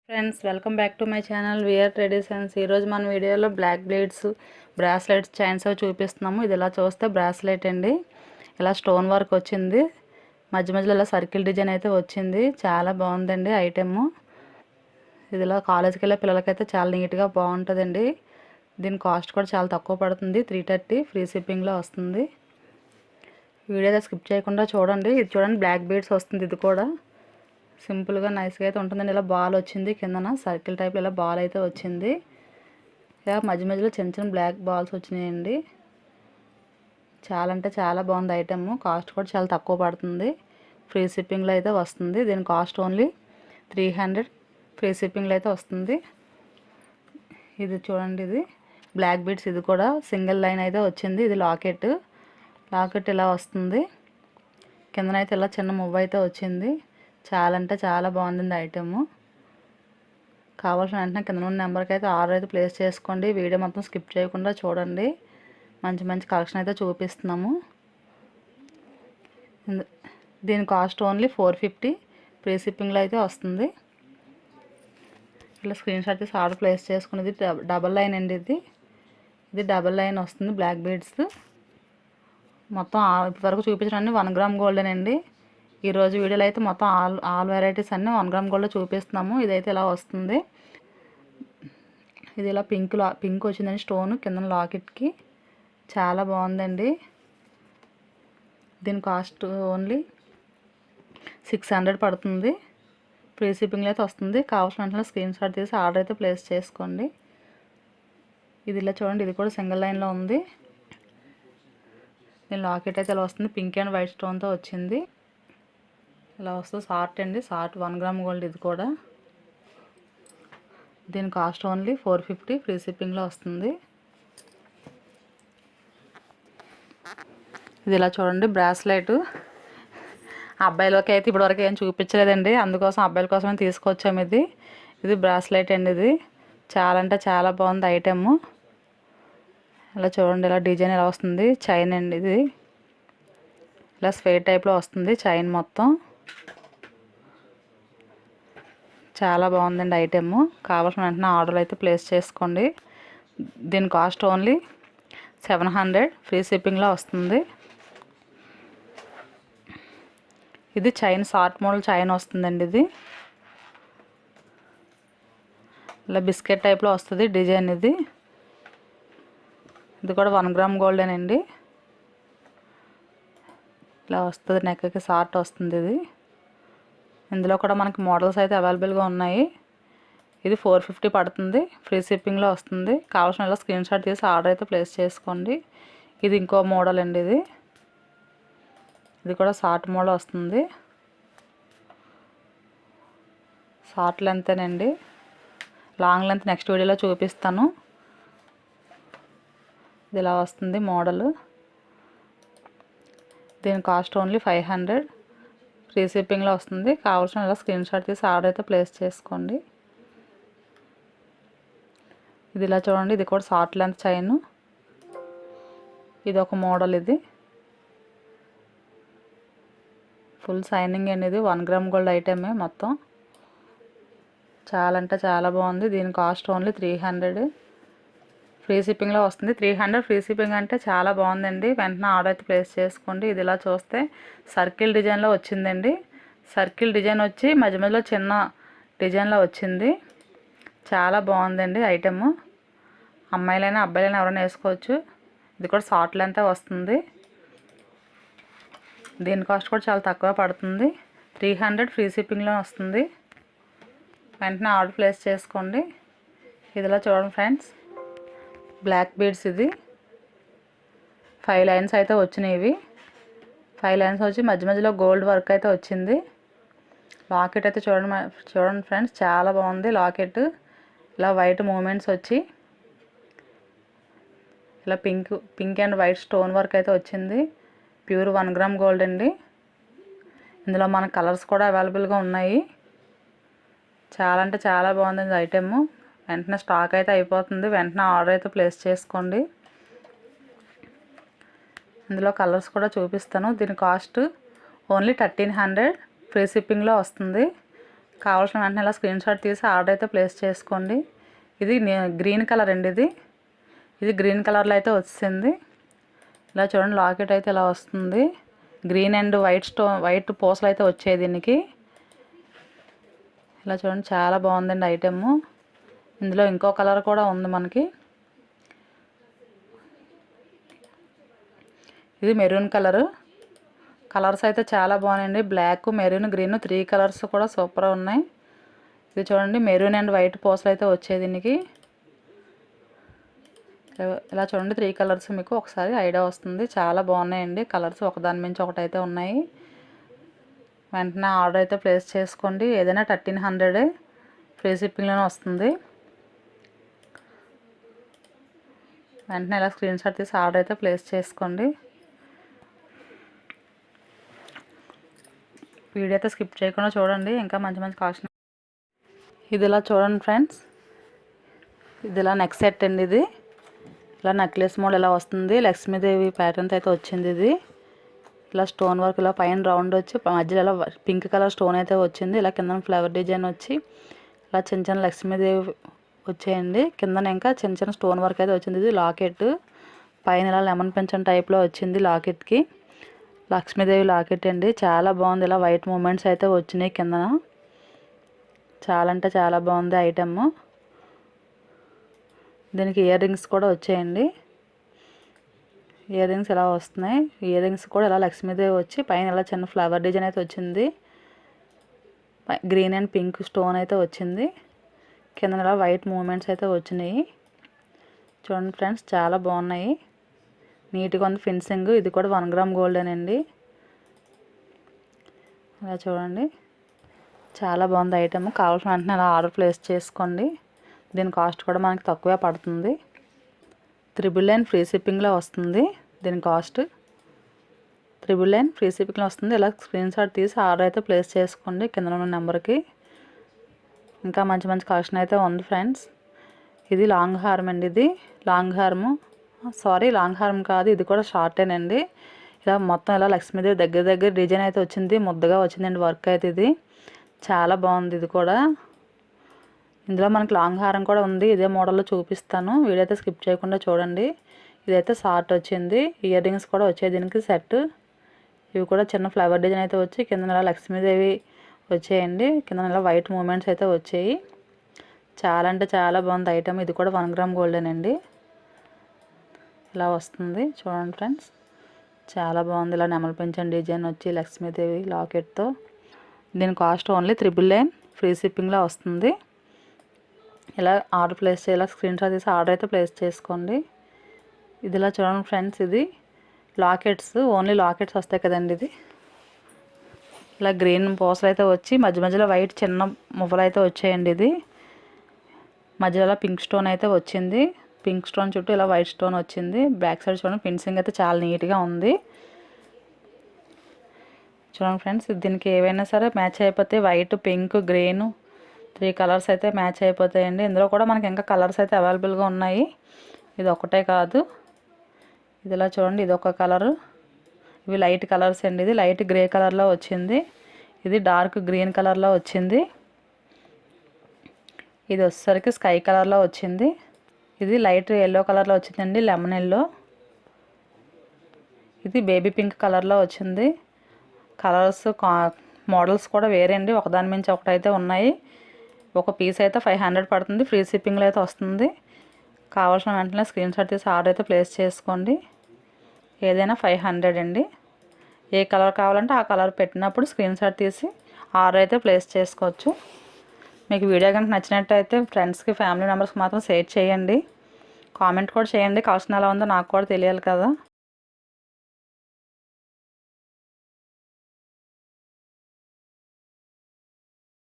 Friends welcome back to my channel VR traditions. ఈరోజు మన వీడియోలో బ్లాక్ బ్లేడ్స్ బ్రాస్లెట్స్ చైన్స్ అవి చూపిస్తున్నాము. ఇది ఇలా చూస్తే బ్రాస్లెట్ అండి, ఇలా స్టోన్ వర్క్ వచ్చింది, మధ్య మధ్యలో ఇలా సర్కిల్ డిజైన్ అయితే వచ్చింది. చాలా బాగుందండి ఐటెము. ఇది ఇలా కాలేజ్కి వెళ్ళే పిల్లలకైతే చాలా నీట్గా బాగుంటుందండి. దీని కాస్ట్ కూడా చాలా తక్కువ పడుతుంది, 330 ఫ్రీ షిప్పింగ్లో వస్తుంది. వీడియో అయితే స్కిప్ చేయకుండా చూడండి. ఇది చూడండి, బ్లాక్ బీడ్స్ వస్తుంది. ఇది కూడా సింపుల్గా నైస్గా అయితే ఉంటుందండి. ఇలా బాల్ వచ్చింది, కిందన సర్కిల్ టైప్లో ఇలా బాల్ అయితే వచ్చింది. ఇలా మధ్య మధ్యలో చిన్న చిన్న బ్లాక్ బాల్స్ వచ్చినాయండి. చాలా అంటే చాలా బాగుంది ఐటమ్. కాస్ట్ కూడా చాలా తక్కువ పడుతుంది, ఫ్రీ షిప్పింగ్లో అయితే వస్తుంది. దీని కాస్ట్ ఓన్లీ 300 ఫ్రీ షిప్పింగ్లో అయితే వస్తుంది. ఇది చూడండి, ఇది బ్లాక్ బీడ్స్. ఇది కూడా సింగిల్ లైన్ అయితే వచ్చింది. ఇది లాకెట్ ఇలా వస్తుంది. కిందనైతే ఇలా చిన్న మువ్వ అయితే వచ్చింది. చాలా అంటే చాలా బాగుంది ఐటెము. కావాల్సిన వెంటనే కింద ఉన్న నెంబర్కి అయితే ఆర్డర్ అయితే ప్లేస్ చేసుకోండి. వీడియో మొత్తం స్కిప్ చేయకుండా చూడండి. మంచి మంచి కలెక్షన్ అయితే చూపిస్తున్నాము. దీని కాస్ట్ ఓన్లీ 450 ఫ్రీ షిప్పింగ్లో అయితే వస్తుంది. ఇలా స్క్రీన్ షాట్ తీసి ఆర్డర్ ప్లేస్ చేసుకునేది. డబల్ లైన్ అండి. ఇది డబల్ లైన్ వస్తుంది బ్లాక్ బీడ్స్. మొత్తం ఇప్పటివరకు చూపించడానికి 1 గ్రామ్ గోల్డెన్ అండి. ఈరోజు వీడియోలో అయితే మొత్తం ఆల్ వెరైటీస్ అన్నీ 1 గ్రామ్ గోల్డ్లో చూపిస్తున్నాము. ఇదైతే ఇలా వస్తుంది. ఇది ఇలా పింక్ వచ్చిందండి స్టోన్ కింద లాకెట్కి. చాలా బాగుందండి. దీని కాస్ట్ ఓన్లీ 600 పడుతుంది, ఫ్రీ షిప్పింగ్లో అయితే వస్తుంది. కావాల్సిన వెంటనే స్క్రీన్ షాట్ తీసి ఆర్డర్ అయితే ప్లేస్ చేసుకోండి. ఇది ఇలా చూడండి, ఇది కూడా సింగిల్ లైన్లో ఉంది. దీని లాకెట్ అయితే ఇలా వస్తుంది, పింక్ అండ్ వైట్ స్టోన్తో వచ్చింది. ఇలా వస్తుంది షార్ట్ అండి, షార్ట్ 1 గ్రామ్ గోల్డ్. ఇది కూడా దీని కాస్ట్ ఓన్లీ 450 ఫ్రీ షిప్పింగ్లో వస్తుంది. ఇది ఇలా చూడండి, బ్రాస్లెట్. అబ్బాయిలకి అయితే ఇప్పటివరకు ఏం చూపించలేదండి, అందుకోసం అబ్బాయిల కోసమే తీసుకొచ్చాము. ఇది బ్రాస్లెట్ అండి. ఇది చాలా అంటే చాలా బాగుంది ఐటెము. ఇలా చూడండి, ఇలా డిజైన్ ఎలా వస్తుంది. చైన్ అండి. ఇది ఇలా స్క్వేర్ టైప్లో వస్తుంది చైన్ మొత్తం. చాలా బాగుందండి ఐటెము. కావాల్సిన వెంటనే ఆర్డర్ అయితే ప్లేస్ చేసుకోండి. దీని కాస్ట్ ఓన్లీ 700 ఫ్రీ షిప్పింగ్లో వస్తుంది. ఇది చైన్ షార్ట్ మోడల్ చైన్ వస్తుందండి. ఇది ఇలా బిస్కెట్ టైప్లో వస్తుంది డిజైన్. ఇది కూడా 1 గ్రామ్ గోల్డెన్. ఇలా వస్తుంది, నెక్కి షార్ట్ వస్తుంది. ఇందులో కూడా మనకి మోడల్స్ అయితే అవైలబుల్గా ఉన్నాయి. ఇది 450 పడుతుంది, ఫ్రీ షిప్పింగ్లో వస్తుంది. కావాల్సిన ఇలా స్క్రీన్ షాట్ తీసి ఆర్డర్ అయితే ప్లేస్ చేసుకోండి. ఇది ఇంకో మోడల్ అండి. ఇది కూడా షార్ట్ మోడల్ వస్తుంది. షార్ట్ లెంతేనండి, లాంగ్ లెంత్ నెక్స్ట్ వీడియోలో చూపిస్తాను. ఇది ఇలా వస్తుంది మోడల్. దీని కాస్ట్ ఓన్లీ 500 ఫ్రీ షిప్పింగ్లో వస్తుంది. కావాల్సిన ఇలా స్క్రీన్ షాట్ తీసి ఆర్డర్ అయితే ప్లేస్ చేసుకోండి. ఇది ఇలా చూడండి, ఇది కూడా షార్ట్ లెంత్ చైన్. ఇది ఒక మోడల్. ఇది ఫుల్ షైనింగ్ అండి. ఇది 1 గ్రామ్ గోల్డ్ ఐటమే మొత్తం. చాలా అంటే చాలా బాగుంది. దీని కాస్ట్ ఓన్లీ 300 ఫ్రీ షిప్పింగ్లో వస్తుంది. 300 ఫ్రీ షిప్పింగ్ అంటే చాలా బాగుందండి. వెంటనే ఆర్డర్ అయితే ప్లేస్ చేసుకోండి. ఇది ఇలా చూస్తే సర్కిల్ డిజైన్లో వచ్చిందండి. సర్కిల్ డిజైన్ వచ్చి మధ్య మధ్యలో చిన్న డిజైన్లో వచ్చింది. చాలా బాగుందండి ఐటెము. అమ్మాయిలైనా అబ్బాయిలైనా ఎవరైనా వేసుకోవచ్చు. ఇది కూడా షార్ట్ లెంత్ వస్తుంది. దీని కాస్ట్ కూడా చాలా తక్కువ పడుతుంది, 300 ఫ్రీ షిప్పింగ్లో వస్తుంది. వెంటనే ఆర్డర్ ప్లేస్ చేసుకోండి. ఇదిలా చూడండి ఫ్రెండ్స్, బ్లాక్ బీడ్స్. ఇది 5 లైన్స్ అయితే వచ్చినాయి. 5 లైన్స్ వచ్చి మధ్య మధ్యలో గోల్డ్ వర్క్ అయితే వచ్చింది. లాకెట్ అయితే చూడండి ఫ్రెండ్స్, చాలా బాగుంది లాకెట్. ఇలా వైట్ మూమెంట్స్ వచ్చి ఇలా pink and white stone work అయితే వచ్చింది. ప్యూర్ 1 గ్రామ్ గోల్డ్ అండి. ఇందులో మన కలర్స్ కూడా అవైలబుల్గా ఉన్నాయి. చాలా అంటే చాలా బాగుంది ఐటెము. వెంటనే స్టాక్ అయితే అయిపోతుంది, వెంటనే ఆర్డర్ అయితే ప్లేస్ చేసుకోండి. ఇందులో కలర్స్ కూడా చూపిస్తాను. దీని కాస్ట్ ఓన్లీ 1300 ఫ్రీ షిప్పింగ్లో వస్తుంది. కావాల్సిన వెంటనే ఇలా స్క్రీన్ షాట్ తీసి ఆర్డర్ అయితే ప్లేస్ చేసుకోండి. ఇది గ్రీన్ కలర్ అండి. ఇది గ్రీన్ కలర్లో అయితే వచ్చింది. ఇలా చూడండి, లాకెట్ అయితే ఇలా వస్తుంది. గ్రీన్ అండ్ వైట్ పూసలు అయితే వచ్చాయి దీనికి. ఇలా చూడండి, చాలా బాగుందండి ఐటెమ్. ఇందులో ఇంకో కలర్ కూడా ఉంది మనకి. ఇది మెరూన్ కలర్స్ అయితే చాలా బాగున్నాయండి. బ్లాక్, మెరూన్, గ్రీన్ 3 కలర్స్ కూడా సూపర్ ఉన్నాయి. ఇది చూడండి, మెరూన్ అండ్ వైట్ పూసలు అయితే వచ్చాయి దీనికి. ఇలా చూడండి, 3 కలర్స్ మీకు ఒకసారి ఐడియా వస్తుంది. చాలా బాగున్నాయండి కలర్స్, ఒకదాని మించి ఒకటి అయితే ఉన్నాయి. వెంటనే ఆర్డర్ అయితే ప్లేస్ చేసుకోండి. ఏదైనా 1300 ఫ్రీ షిప్పింగ్లోనే వస్తుంది. వెంటనే ఇలా స్క్రీన్ షాట్ తీసి ఆర్డర్ అయితే ప్లేస్ చేసుకోండి. వీడియో అయితే స్కిప్ చేయకుండా చూడండి, ఇంకా మంచి మంచి కాస్ట్. ఇది ఇలా చూడండి ఫ్రెండ్స్, ఇది ఇలా నెక్ సెట్ అండి. ఇది ఇలా నెక్లెస్ మోడల్ ఇలా వస్తుంది. లక్ష్మీదేవి ప్యాటర్న్ అయితే వచ్చింది. ఇది ఇలా స్టోన్ వర్క్ ఇలా పైన రౌండ్ వచ్చి మధ్యలో ఇలా పింక్ కలర్ స్టోన్ అయితే వచ్చింది. ఇలా కింద ఫ్లవర్ డిజైన్ వచ్చి ఇలా చిన్న చిన్న లక్ష్మీదేవి వచ్చాయండి. కింద ఇంకా చిన్న చిన్న స్టోన్ వర్క్ అయితే వచ్చింది. ఇది లాకెట్ పైన ఇలా లెమన్ పెన్షన్ టైప్లో వచ్చింది. లాకెట్కి లక్ష్మీదేవి లాకెట్ అండి. చాలా బాగుంది. ఇలా వైట్ మూమెంట్స్ అయితే వచ్చినాయి కింద. చాలా అంటే చాలా బాగుంది ఐటమ్. దీనికి ఇయర్ రింగ్స్ కూడా వచ్చాయండి. ఇయర్ రింగ్స్ ఇలా వస్తున్నాయి. ఇయర్ రింగ్స్ కూడా ఇలా లక్ష్మీదేవి వచ్చి పైన ఇలా చిన్న ఫ్లవర్ డిజైన్ అయితే వచ్చింది. గ్రీన్ అండ్ పింక్ స్టోన్ అయితే వచ్చింది. కింద ఇలా వైట్ మూమెంట్స్ అయితే వచ్చినాయి. చూడండి ఫ్రెండ్స్, చాలా బాగున్నాయి. నీట్గా ఉంది ఫినిషింగ్. ఇది కూడా 1 గ్రామ్ గోల్డ్ అండి. అలా చూడండి, చాలా బాగుంది ఐటమ్. కావాల్సిన వెంటనే అలా ఆర్డర్ ప్లేస్ చేసుకోండి. దీని కాస్ట్ కూడా మనకి తక్కువే పడుతుంది. 999 ఫ్రీ షిప్పింగ్లో వస్తుంది. దీని కాస్ట్ 999 ఫ్రీ షిప్పింగ్లో వస్తుంది. ఇలా స్క్రీన్ షాట్ తీసి ఆర్డర్ అయితే ప్లేస్ చేసుకోండి కింద ఉన్న నెంబర్కి. ఇంకా మంచి మంచి కలెక్షన్ అయితే ఉంది ఫ్రెండ్స్. ఇది లాంగ్ హార్మ్ అండి. ఇది లాంగ్ హార్మ్ కాదు, ఇది కూడా షార్టేనండి. ఇలా మొత్తం ఇలా లక్ష్మీదేవి దగ్గర డిజైన్ అయితే వచ్చింది. ముద్దగా వచ్చిందండి వర్క్ అయితే. ఇది చాలా బాగుంది. ఇది కూడా ఇందులో మనకి లాంగ్ హారం కూడా ఉంది. ఇదే మోడల్లో చూపిస్తాను. వీడియో అయితే స్కిప్ చేయకుండా చూడండి. ఇదైతే షార్ట్ వచ్చింది. ఇయర్ రింగ్స్ కూడా వచ్చాయి దీనికి సెట్. ఇవి కూడా చిన్న ఫ్లవర్ డిజైన్ అయితే వచ్చి కింద నెల లక్ష్మీదేవి వచ్చాయండి. కింద నెల వైట్ మూమెంట్స్ అయితే వచ్చాయి. చాలా అంటే చాలా బాగుంది ఐటమ్. ఇది కూడా 1 గ్రామ్ గోల్డ్ అండి. ఇలా వస్తుంది చూడండి ఫ్రెండ్స్, చాలా బాగుంది. ఇలా నెమలి పెంచండి డిజైన్ వచ్చి లక్ష్మీదేవి లాకెట్తో. దీని కాస్ట్ ఓన్లీ 999 ఫ్రీ షిప్పింగ్లో వస్తుంది. ఇలా ఆర్డర్ ప్లేస్ చేయాలి. స్క్రీన్ షాట్ తీసి ఆర్డర్ అయితే ప్లేస్ చేసుకోండి. ఇది ఇలా చూడండి ఫ్రెండ్స్, ఇది లాకెట్స్, ఓన్లీ లాకెట్స్ వస్తాయి కదండి. ఇది ఇలా గ్రీన్ పూసలు అయితే వచ్చి మధ్యలో వైట్ చిన్న మువ్వలు అయితే వచ్చాయండి. ఇది మధ్యలో పింక్ స్టోన్ అయితే వచ్చింది. పింక్ స్టోన్ చుట్టూ ఇలా వైట్ స్టోన్ వచ్చింది. బ్యాక్ సైడ్ చూడండి, ఫినిషింగ్ అయితే చాలా నీట్గా ఉంది. చూడండి ఫ్రెండ్స్, దీనికి ఏవైనా సరే మ్యాచ్ అయిపోతాయి. వైట్, పింక్, గ్రీన్ 3 కలర్స్ అయితే మ్యాచ్ అయిపోతాయండి. ఇందులో కూడా మనకి ఇంకా కలర్స్ అయితే అవైలబుల్గా ఉన్నాయి. ఇది ఒకటే కాదు. ఇది ఇలా చూడండి, ఇది ఒక కలరు. ఇవి లైట్ కలర్స్ అండి. ఇది లైట్ గ్రే కలర్లో వచ్చింది. ఇది డార్క్ గ్రీన్ కలర్లో వచ్చింది. ఇది వచ్చేసరికి స్కై కలర్లో వచ్చింది. ఇది లైట్ ఎల్లో కలర్లో వచ్చిందండి, లెమన్ ఎల్లో. ఇది బేబీ పింక్ కలర్లో వచ్చింది. కలర్స్ మోడల్స్ కూడా వేరే అండి. ఒకదాని మించి ఒకటైతే ఉన్నాయి. ఒక పీస్ అయితే 500 పడుతుంది. ఫ్రీ షిప్పింగ్లో అయితే వస్తుంది. కావాల్సిన వెంటనే స్క్రీన్ షాట్ తీసి ఆర్డర్ అయితే ప్లేస్ చేసుకోండి. ఏదైనా 500 అండి. ఏ కలర్ కావాలంటే ఆ కలర్ పెట్టినప్పుడు స్క్రీన్ షాట్ తీసి ఆర్డర్ అయితే ప్లేస్ చేసుకోవచ్చు. మీకు వీడియో కనుక నచ్చినట్టయితే ఫ్రెండ్స్కి, ఫ్యామిలీ మెంబర్స్కి మాత్రం షేర్ చేయండి. కామెంట్ కూడా చేయండి. కలెక్షన్ ఎలా ఉందో నాకు కూడా తెలియాలి కదా.